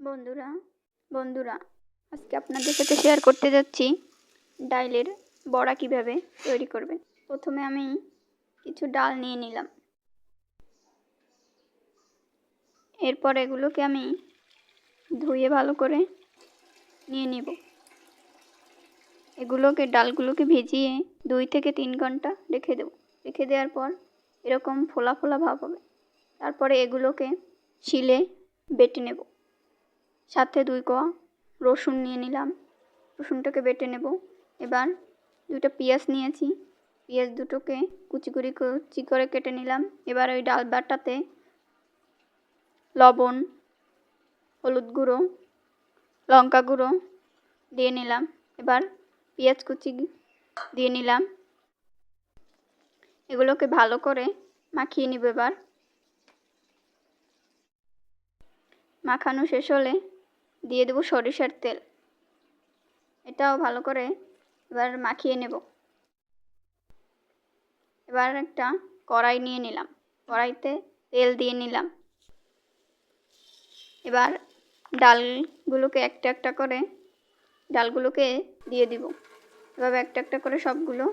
বন্ধুরা বন্ধুরা আজকে আপনাদের সাথে শেয়ার করতে যাচ্ছি ডালের বড়া কিভাবে তৈরি করবেন। প্রথমে আমি কিছু ডাল নিয়ে নিলাম। এরপর এগুলোকে আমি ধুয়ে ভালো করে নিয়ে নিব। ডালগুলোকে ভিজিয়ে 2 থেকে 3 ঘন্টা রেখে দেব। রেখে দেওয়ার পর এরকম ফোলা ফোলা ভাব হবে। তারপরে এগুলোকে শিলে বেটে নেব। সাথে 2 কোয়া রসুন নিয়ে নিলাম। রসুনটাকে বেটে নেব। এবার 2টা পেঁয়াজ নিয়েছি। পেঁয়াজ দুটোকে কুচি করে কেটে নিলাম। এবার ওই ডাল বাটাতে লবণ, হলুদ গুঁড়ো, লঙ্কা গুঁড়ো দিয়ে নিলাম। এবার পেঁয়াজ কুচি দিয়ে নিলাম। এগুলোকে ভালো করে মাখিয়ে নিব। এবার মাখানো শেষ হলে দিয়ে দেব সরিষার তেল। এটাও ভালো করে এবার মাখিয়ে নেব। এবার একটা কড়াই নিয়ে নিলাম। কড়াইতে তেল দিয়ে নিলাম। এবার ডালগুলোকে একটা একটা করে দিয়ে দিব। এভাবে একটা একটা করে সবগুলো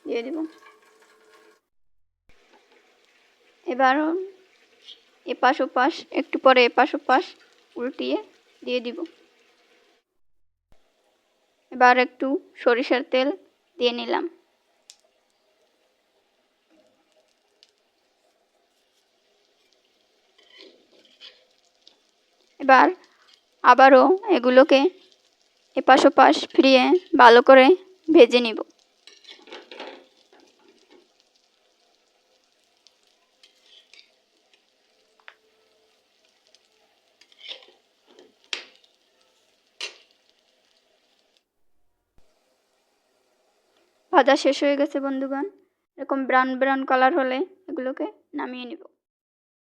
দিয়ে দিব। এবার এপাশ ওপাশ একটু পরে এপাশ ওপাশ উল্টিয়ে দিয়ে দিব। এবার একটু সরিষার তেল দিয়ে নিলাম। এবার আবারও এগুলোকে এপাশ ওপাশ ফিরিয়ে ভালো করে ভেজে নিব। ভাজা শেষ হয়ে গেছে বন্ধুগণ। এরকম ব্রাউন ব্রাউন কালার হলে এগুলোকে নামিয়ে নিব।